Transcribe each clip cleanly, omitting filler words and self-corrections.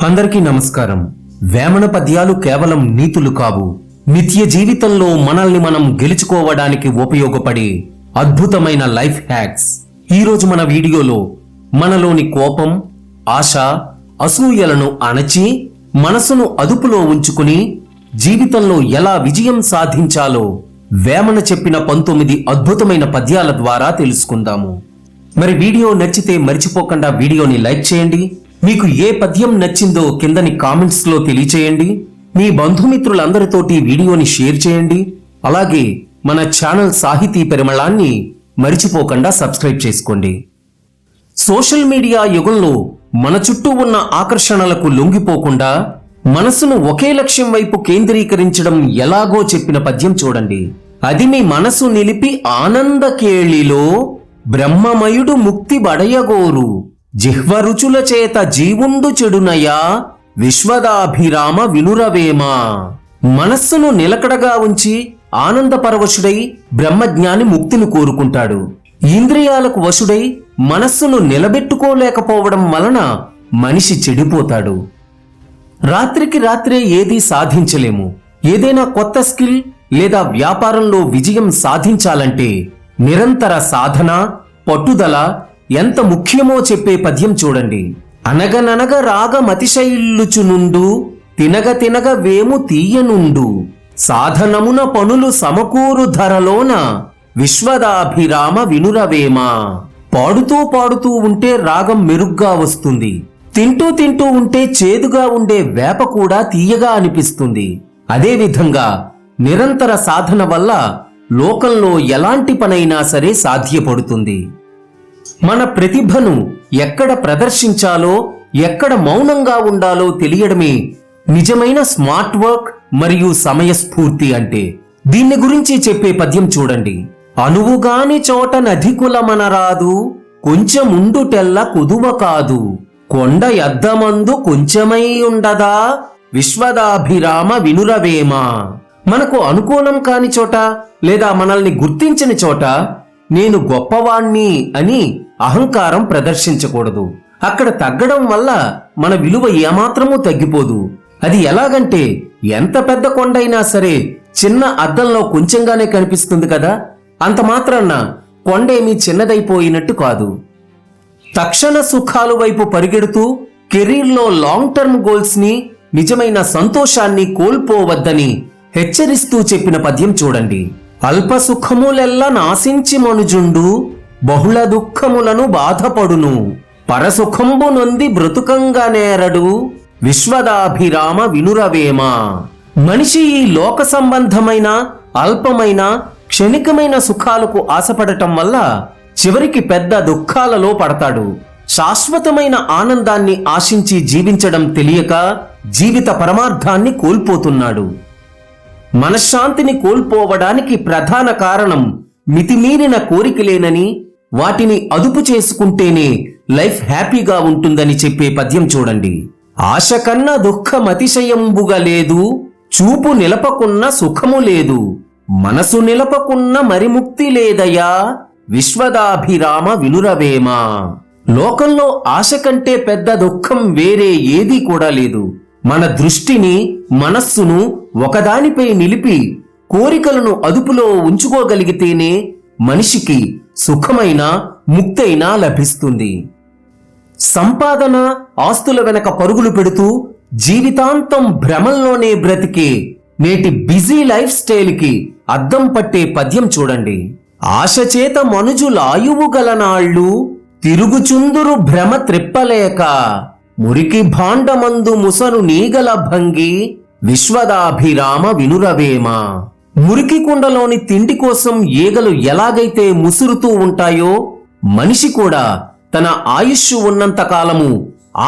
అందరికీ నమస్కారం. వేమన పద్యాలు కేవలం నీతులు కావు, నిత్య జీవితంలో మనల్ని మనం గెలుచుకోవడానికి ఉపయోగపడే అద్భుతమైన లైఫ్ హ్యాక్స్. ఈరోజు మన వీడియోలో మనలోని కోపం, ఆశ, అసూయలను అణచి మనసును అదుపులో ఉంచుకుని జీవితంలో ఎలా విజయం సాధించాలో వేమన చెప్పిన 19 అద్భుతమైన పద్యాల ద్వారా తెలుసుకుందాము. మరి వీడియో నచ్చితే మర్చిపోకుండా వీడియోని లైక్ చేయండి. మీకు ఏ పద్యం నచ్చిందో కిందని కామెంట్స్ లో తెలియచేయండి. మీ బంధుమిత్రులందరితోటి వీడియోని షేర్ చేయండి. అలాగే మన ఛానల్ సాహితీ పరిమళాన్ని మర్చిపోకుండా సబ్స్క్రైబ్ చేసుకోండి. సోషల్ మీడియా యుగంలో మన చుట్టూ ఉన్న ఆకర్షణలకు లొంగిపోకుండా మనసును ఒకే లక్ష్యం వైపు కేంద్రీకరించడం ఎలాగో చెప్పిన పద్యం చూడండి. అది మీ మనసు నిలిపి ఆనంద కేళిలో బ్రహ్మమయుడు ముక్తి బడయగోరు, జిహ్వ రుచుల చేత జీవుండు చెడునయా, విశ్వదాభిరామ వినురవేమా. మనస్సును నిలకడగా ఉంచి ఆనందపరవశుడై బ్రహ్మజ్ఞాని ముక్తిని కోరుకుంటాడు. ఇంద్రియాలకు వశుడై మనస్సును నిలబెట్టుకోలేకపోవడం వలన మనిషి చెడిపోతాడు. రాత్రికి రాత్రే ఏదీ సాధించలేము. ఏదైనా కొత్త స్కిల్ లేదా వ్యాపారంలో విజయం సాధించాలంటే నిరంతర సాధన, పట్టుదల ఎంత ముఖ్యమో చెప్పే పద్యం చూడండి. అనగననగ రాగమతిశైల్లుచునుండు, తినగ తినగ వేము తీయనుండు, సాధనమున పనులు సమకూరు ధరలోన, విశ్వదాభిరామ వినురవేమా. పాడుతూ పాడుతూ ఉంటే రాగం మెరుగ్గా వస్తుంది. తింటూ తింటూ ఉంటే చేదుగా ఉండే వేప కూడా తీయగా అనిపిస్తుంది. అదేవిధంగా నిరంతర సాధన వల్ల లోకంలో ఎలాంటి పనైనా సరే సాధ్యపడుతుంది. మన ప్రతిభను ఎక్కడ ప్రదర్శించాలో, ఎక్కడ మౌనంగా ఉండాలో తెలియడమే నిజమైన స్మార్ట్ వర్క్ మరియు సమయస్ఫూర్తి అంటే. దీన్ని గురించి చెప్పే పద్యం చూడండి. అనువుగాని చోట నధికులమనరాదు, కొంచెముండుటెల్ల కుదువ కాదు, కొండ యద్దమందు కొంచెమై ఉండదా, విశ్వదాభిరామ వినురవేమా. మనకు అనుకూలం కాని చోట లేదా మనల్ని గుర్తించని చోట నేను గొప్పవాణ్ణి అని అహంకారం ప్రదర్శించకూడదు. అక్కడ తగ్గడం వల్ల మన విలువ ఏమాత్రమూ తగ్గిపోదు. అది ఎలాగంటే, ఎంత పెద్ద కొండైనా సరే చిన్న అద్దంలో కొంచెంగానే కనిపిస్తుంది కదా. అంత మాత్రాన కొండేమీ చిన్నదైపోయినట్టు కాదు. తక్షణ సుఖాలు వైపు పరిగెడుతూ కెరీర్లో లాంగ్ టర్మ్ గోల్స్ ని, నిజమైన సంతోషాన్ని కోల్పోవద్దని హెచ్చరిస్తూ చెప్పిన పద్యం చూడండి. అల్ప సుఖములెల్ల నాశించి మనుజుండు, బహుళ దుఃఖములను బాధపడును, పరసుఖంబు నొంది బ్రతుకంగా నేరడు, విశ్వదాభిరామ వినురవేమా. మనిషి ఈ లోక సంబంధమైన అల్పమైన క్షణికమైన సుఖాలకు ఆశపడటం వల్ల చివరికి పెద్ద దుఃఖాలలో పడతాడు. శాశ్వతమైన ఆనందాన్ని ఆశించి జీవించడం తెలియక జీవిత పరమార్థాన్ని కోల్పోతున్నాడు. మనశ్శాంతిని కోల్పోవడానికి ప్రధాన కారణం మితిమీరిన కోరికలేనని, వాటిని అదుపు చేసుకుంటేనే లైఫ్ హ్యాపీగా ఉంటుందని చెప్పే పద్యం చూడండి. ఆశ కన్నా దుఃఖమతిశయంబుగా లేదు, చూపు నిలపకున్న సుఖము లేదు, మనసు నిలపకున్న మరిముక్తి లేదయా, విశ్వదాభిరామ వినురవేమా. లోకంలో ఆశ కంటే పెద్ద దుఃఖం వేరే ఏదీ కూడా లేదు. మన దృష్టిని, మనస్సును ఒకదానిపై నిలిపి కోరికలను అదుపులో ఉంచుకోగలిగితేనే మనిషికి సుఖమైన, ముక్తైనా లభిస్తుంది. సంపాదన, ఆస్తుల వెనక పరుగులు పెడుతూ జీవితాంతం భ్రమంలోనే బ్రతికే నేటి బిజీ లైఫ్ స్టైల్ కి అద్దం పట్టే పద్యం చూడండి. ఆశ చేత మనుజులాయువు గలనాళ్ళు, తిరుగుచుందురు భ్రమ త్రిప్పలేక, మురికి భాండమందు ముసరు నీగల భంగి, విశ్వదాభిరామ వినురవేమా. మురికి కుండలోని తిండి కోసం ఈగలు ఎలాగైతే ముసురుతూ ఉంటాయో, మనిషి కూడా తన ఆయుష్ ఉన్నంత కాలము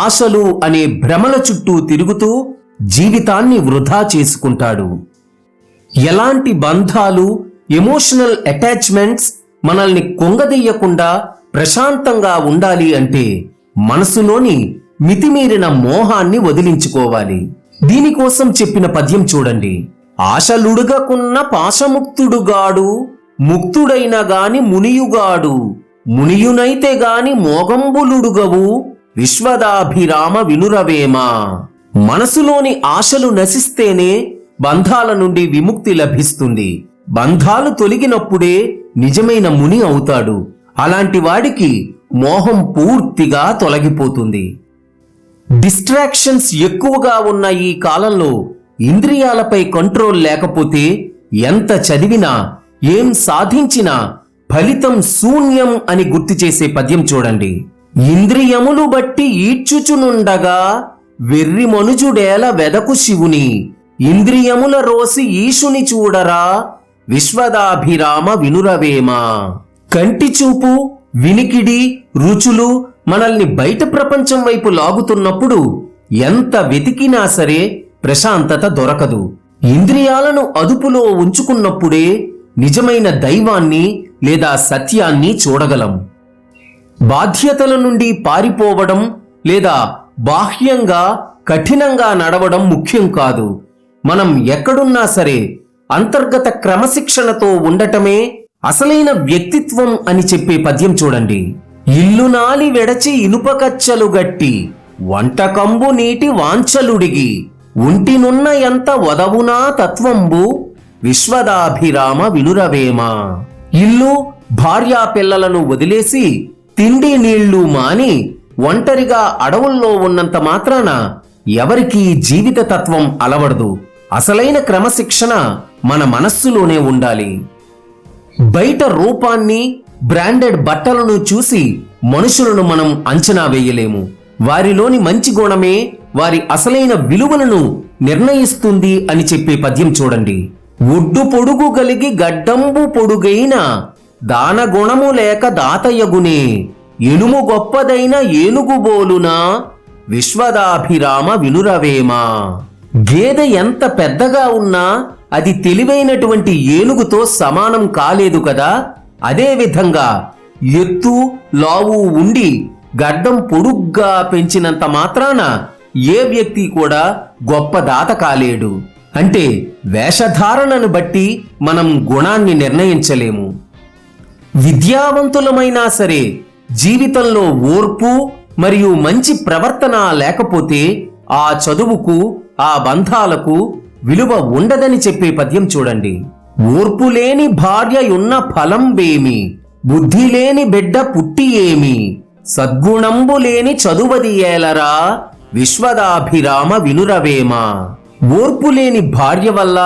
ఆశలు అనే భ్రమల చుట్టూ తిరుగుతూ జీవితాన్ని వృధా చేసుకుంటాడు. ఎలాంటి బంధాలు, ఎమోషనల్ అటాచ్మెంట్స్ మనల్ని కొంగదీయకుండా ప్రశాంతంగా ఉండాలి అంటే మనసులోని మితిమీరిన మోహాన్ని వదిలించుకోవాలి. దీనికోసం చెప్పిన పద్యం చూడండి. ఆశలుడుగకున్న పాశముక్తుడుగాడు, ముక్తుడైన గాని మునియుగాడు, మునియునైతే గాని మోగంబులుడుగవు, విశ్వదాభిరామ వినురవేమ. మనసులోని ఆశలు నశిస్తేనే బంధాల నుండి విముక్తి లభిస్తుంది. బంధాలు తొలగినప్పుడే నిజమైన ముని అవుతాడు. అలాంటి వాడికి మోహం పూర్తిగా తొలగిపోతుంది. డిస్ట్రాక్షన్స్ ఎక్కువగా ఉన్న ఈ కాలంలో ఇంద్రియాలపై కంట్రోల్ లేకపోతే ఎంత చదివినా ఏం సాధించినా ఫలితం శూన్యం అని గుర్తు చేసే పద్యం చూడండి. ఇంద్రియములు బట్టి ఈడ్చుచునుండగా వెర్రి మనుజుడేల వెదకు శివుని, ఇంద్రియముల రోసి ఈశుని చూడరా విశ్వదాభిరామ వినురవేమ. కంటి చూపు, వినికిడి, రుచులు మనల్ని బయట ప్రపంచం వైపు లాగుతున్నప్పుడు ఎంత వెతికినా సరే ప్రశాంతత దొరకదు. ఇంద్రియాలను అదుపులో ఉంచుకున్నప్పుడే నిజమైన దైవాన్ని లేదా సత్యాన్ని చూడగలం. బాధ్యతల నుండి పారిపోవడం లేదా బాహ్యంగా కఠినంగా నడవడం ముఖ్యం కాదు. మనం ఎక్కడున్నా సరే అంతర్గత క్రమశిక్షణతో ఉండటమే అసలైన వ్యక్తిత్వం అని చెప్పే పద్యం చూడండి. ఇల్లు నాలి వెడచి ఇనుపకచ్చలు గట్టి, వంటకంబు నీటి వాంఛలుడిగి, ఉంటినున్న ఎంత వదవునా తత్వంబు విశ్వదాభిరామ వినురవేమ. ఇల్లు, భార్యా పిల్లలను వదిలేసి తిండి నీళ్లు మాని ఒంటరిగా అడవుల్లో ఉన్నంత మాత్రాన ఎవరికీ జీవిత తత్వం అలవడదు. అసలైన క్రమశిక్షణ మన మనస్సులోనే ఉండాలి. బయట రూపాన్ని, బ్రాండెడ్ బట్టలను చూసి మనుషులను మనం అంచనా వేయలేము. వారిలోని మంచి గుణమే వారి అసలైన విలువలను నిర్ణయిస్తుంది అని చెప్పే పద్యం చూడండి. ఒడ్డు పొడుగు గలిగి గడ్డంబు పొడుగైన దానగుణము లేక దాతయగునే, ఎనుము గొప్పదైన ఏనుగుబోలునా విశ్వదాభిరామ వినురవేమ. గేదె ఎంత పెద్దగా ఉన్నా అది తెలివైనటువంటి ఏనుగుతో సమానం కాలేదు కదా. అదేవిధంగా ఎత్తు, లావు ఉండి గడ్డం పొడుగ్గా పెంచినంత మాత్రాన ఏ వ్యక్తి కూడా గొప్ప దాత కాలేడు. అంటే వేషధారణను బట్టి మనం గుణాన్ని నిర్ణయించలేము. విద్యావంతులమైనా సరే జీవితంలో ఓర్పు మరియు మంచి ప్రవర్తన లేకపోతే ఆ చదువుకు, ఆ బంధాలకు విలువ ఉండదని చెప్పే పద్యం చూడండి. ఓర్పు లేని భార్య ఉన్న ఫలం వేమి, బుద్ధి లేని బిడ్డ పుట్టి ఏమి, సద్గుణంబు లేని చదువది ఏలరా విశ్వదాభిరామ వినురవేమ. ఓర్పు లేని భార్య వల్ల,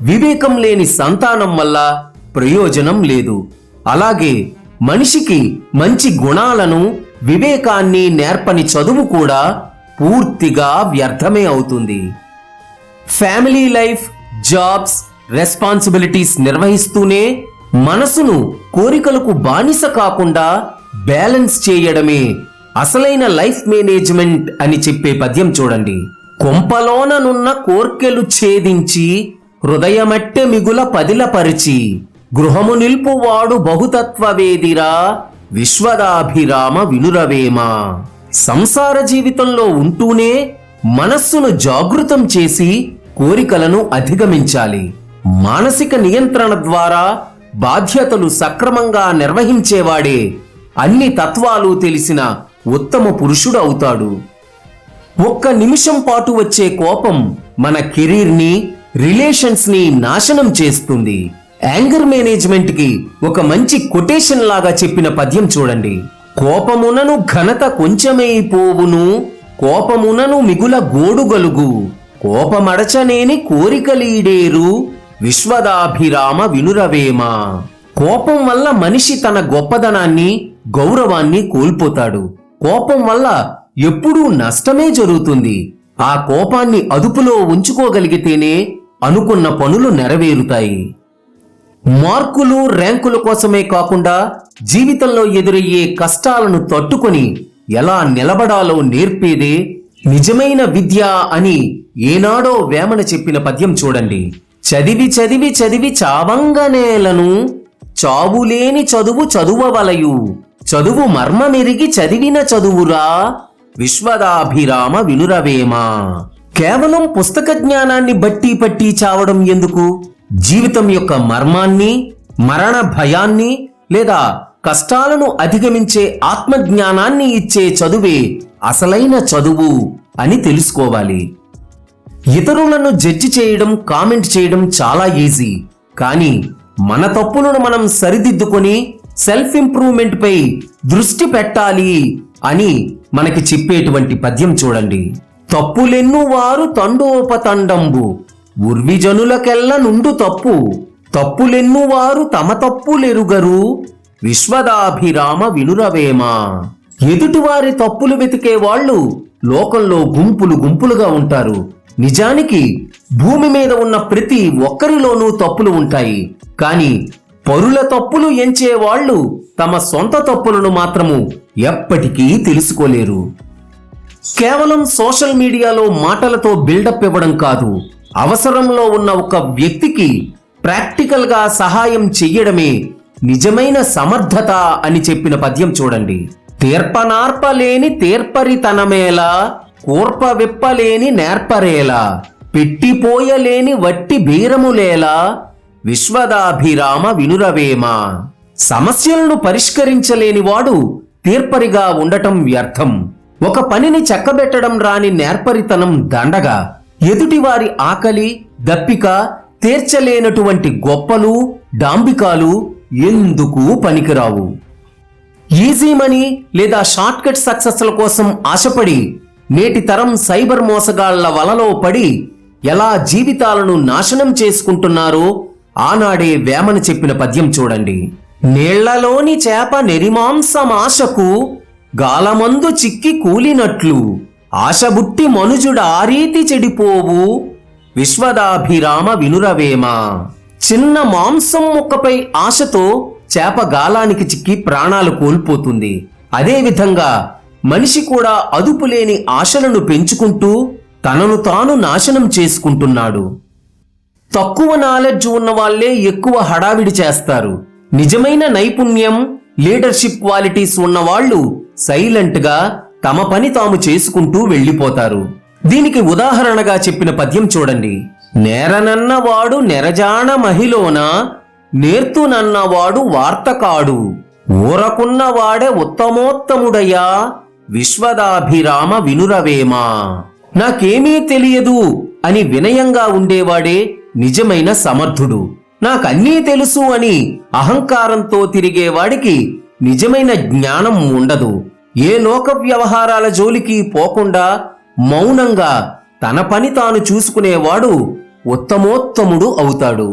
వివేకం లేని సంతానం వల్ల ప్రయోజనం లేదు. అలాగే మనిషికి మంచి గుణాలను, వివేకాన్ని నేర్పని చదువు కూడా పూర్తిగా వ్యర్థమే అవుతుంది. ఫ్యామిలీ లైఫ్, జాబ్స్, రెస్పాన్సిబిలిటీస్ నిర్వహిస్తూనే మనసును కోరికలకు బానిస కాకుండా బ్యాలెన్స్ చేయడమే అసలైన లైఫ్ మేనేజ్మెంట్ అని చెప్పే పద్యం చూడండి. కొంపలోననున్న కోర్కెలు ఛేదించి హృదయమట్టె మిగుల పదిలపరిచి, గృహము నిల్పువాడు బహుతత్వవేదిరా విశ్వదాభిరామ వినురవేమ. సంసార జీవితంలో ఉంటూనే మనస్సును జాగృతం చేసి కోరికలను అధిగమించాలి. మానసిక నియంత్రణ ద్వారా బాధ్యతలు సక్రమంగా నిర్వహించేవాడే అన్ని తత్వాలు తెలిసిన ఉత్తమ పురుషుడు అవుతాడు. ఒక్క నిమిషం పాటు వచ్చే కోపం మన కెరీర్ని, రిలేషన్స్ని నాశనం చేస్తుంది. యాంగర్ మేనేజ్మెంట్ కి ఒక మంచి కొటేషన్ లాగా చెప్పిన పద్యం చూడండి. కోపమునను ఘనత కొంచెమైపోవును, కోపమునను మిగుల గోడుగలుగు, కోపమడచనేని కోరికలీడేరు విశ్వదాభిరామ వినురవేమ. కోపం వల్ల మనిషి తన గొప్పదనాన్ని, గౌరవాన్ని కోల్పోతాడు. కోపం వల్ల ఎప్పుడూ నష్టమే జరుగుతుంది. ఆ కోపాన్ని అదుపులో ఉంచుకోగలిగితేనే అనుకున్న పనులు నెరవేరుతాయి. మార్కులు, ర్యాంకుల కోసమే కాకుండా జీవితంలో ఎదురయ్యే కష్టాలను తట్టుకొని ఎలా నిలబడాలో నేర్పేదే నిజమైన విద్య అని ఏనాడో వేమన చెప్పిన పద్యం చూడండి. చదివి చదివి చదివి చావంగనేలను, చావులేని చదువు చదువవలయు, చదువు మర్మమెరిగి చదివిన చదువురా విశ్వదాభిరామ వినురవేమ. కేవలం పుస్తక జ్ఞానాన్ని బట్టి పట్టి చావడం ఎందుకు? జీవితం యొక్క మర్మాన్ని, మరణ భయాన్ని లేదా కష్టాలను అధిగమించే ఆత్మజ్ఞానాన్ని ఇచ్చే చదువే అసలైన చదువు అని తెలుసుకోవాలి. ఇతరులను జడ్జి చేయడం, కామెంట్ చేయడం చాలా ఈజీ. కానీ మన తప్పులను మనం సరిదిద్దుకొని సెల్ఫ్ ఇంప్రూవ్మెంట్ పై దృష్టి పెట్టాలి అని మనకి చెప్పేటువంటి పద్యం చూడండి. తప్పులెన్ను వారు తండోపతండంబు ఉర్విజనులకెల్ల నుండు తప్పు, తప్పులెన్ను వారు తమ తప్పులెరుగరు విశ్వదాభిరామ వినురవేమ. ఎదుటివారి తప్పులు వెతికే వాళ్ళు లోకంలో గుంపులు గుంపులుగా ఉంటారు. నిజానికి భూమి మీద ఉన్న ప్రతి ఒక్కరిలోనూ తప్పులు ఉంటాయి. కానీ పరుల తప్పులు ఎంచే వాళ్ళు తమ సొంత తప్పులను మాత్రము ఎప్పటికీ తెలుసుకోలేరు. కేవలం సోషల్ మీడియాలో మాటలతో బిల్డప్ ఇవ్వడం కాదు, అవసరంలో ఉన్న ఒక వ్యక్తికి ప్రాక్టికల్ గా సహాయం చెయ్యడమే నిజమైన సమర్థత అని చెప్పిన పద్యం చూడండి. తీర్పనార్పలేని తీర్పరితనమేలా, కూర్ప విప్పలేని నేర్పరేలా, పెట్టిపోయలేని వట్టి బీరములేలా విశ్వదాభిరామ వినురవేమ. సమస్యలను పరిష్కరించలేని వాడు తీర్పరిగా ఉండటం వ్యర్థం. ఒక పనిని చక్కబెట్టడం రాని నేర్పరితనం దండగా. ఎదుటివారి ఆకలి దప్పిక తీర్చలేనటువంటి గొప్పలు డాంబికాలు ఎందుకు పనికిరావు. ఈజీ మనీ లేదా షార్ట్ కట్ సక్సెస్ల కోసం ఆశపడి నేటి తరం సైబర్ మోసగాళ్ల వలలో పడి ఎలా జీవితాలను నాశనం చేసుకుంటున్నారో ఆనాడే వేమన చెప్పిన పద్యం చూడండి. నీళ్లలోని చేప నెరిమాంసమాశకు గాలమందు చిక్కి కూలినట్లు, ఆశబుట్టి మనుజుడు ఆరీతి చెడిపోవు విశ్వదాభిరామ వినురవేమ. చిన్న మాంసం ముక్కపై ఆశతో చేప గాలానికి చిక్కి ప్రాణాలు కోల్పోతుంది. అదేవిధంగా మనిషి కూడా అదుపులేని ఆశలను పెంచుకుంటూ తనను తాను నాశనం చేసుకుంటున్నాడు. తక్కువ నాలెడ్జ్ ఉన్న వాళ్లే ఎక్కువ హడావిడి చేస్తారు. నిజమైన నైపుణ్యం లీడర్షిప్ క్వాలిటీస్ ఉన్నవాళ్లు సైలెంట్ గా తమ పని తాము చేసుకుంటూ వెళ్లిపోతారు. దీనికి ఉదాహరణగా చెప్పిన పద్యం చూడండి. నేరనన్నవాడు నెరజాణ మహిలోన, నేర్తునన్నవాడు వార్తకాడు, ఊరకున్నవాడే ఉత్తమోత్తముడయ్యా విశ్వదాభిరామ వినురవేమ. నాకేమీ తెలియదు అని వినయంగా ఉండేవాడే నిజమైన సమర్థుడు. నాకన్నీ తెలుసు అని అహంకారంతో తిరిగేవాడికి నిజమైన జ్ఞానం ఉండదు. ఏ లోక వ్యవహారాల జోలికి పోకుండా మౌనంగా తన పని తాను చూసుకునేవాడు ఉత్తమోత్తముడు అవుతాడు.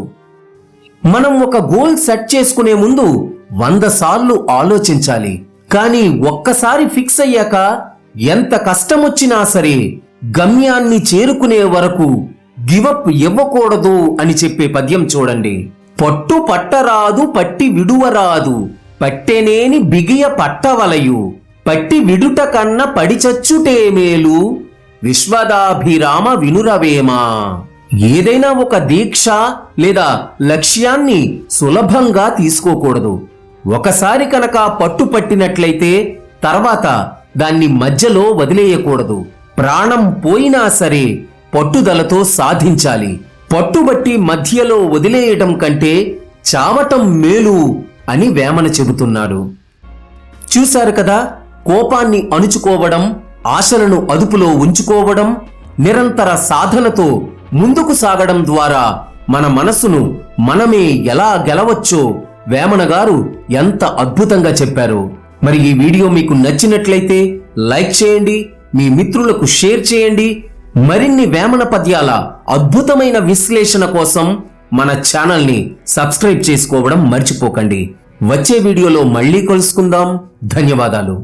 మనం ఒక గోల్ సెట్ చేసుకునే ముందు 100 సార్లు ఆలోచించాలి. కానీ ఒక్కసారి ఫిక్స్ అయ్యాక ఎంత కష్టమొచ్చినా సరే గమ్యాన్ని చేరుకునే వరకు గివప్ ఇవ్వకూడదు అని చెప్పే పద్యం చూడండి. పట్టు పట్టరాదు పట్టి విడువరాదు, పట్టెనేని బిగియ పట్టవలయు, పట్టి విడుట కన్న పడిచచ్చుటే మేలు విశ్వదాభిరామ వినురవేమ. ఏదైనా ఒక దీక్ష లేదా లక్ష్యాన్ని సులభంగా తీసుకోకూడదు. ఒకసారి కనుక పట్టుపట్టినట్లయితే తర్వాత దాన్ని మధ్యలో వదిలేయకూడదు. ప్రాణం పోయినా సరే పట్టుదలతో సాధించాలి. పట్టుబట్టి మధ్యలో వదిలేయటం కంటే చావటం మేలు అని వేమన చెబుతున్నాడు. చూశారు కదా, కోపాన్ని అణుచుకోవడం, ఆశలను అదుపులో ఉంచుకోవడం, నిరంతర సాధనతో ముందుకు సాగడం ద్వారా మన మనసును మనమే ఎలా గెలవచ్చో వేమన గారు ఎంత అద్భుతంగా చెప్పారు. మరి ఈ వీడియో మీకు నచ్చినట్లయితే లైక్ చేయండి, మీ మిత్రులకు షేర్ చేయండి. మరిన్ని వేమన పద్యాల అద్భుతమైన విశ్లేషణ కోసం మన ఛానల్ని సబ్స్క్రైబ్ చేసుకోవడం మర్చిపోకండి. వచ్చే వీడియోలో మళ్ళీ కలుసుకుందాం. ధన్యవాదాలు.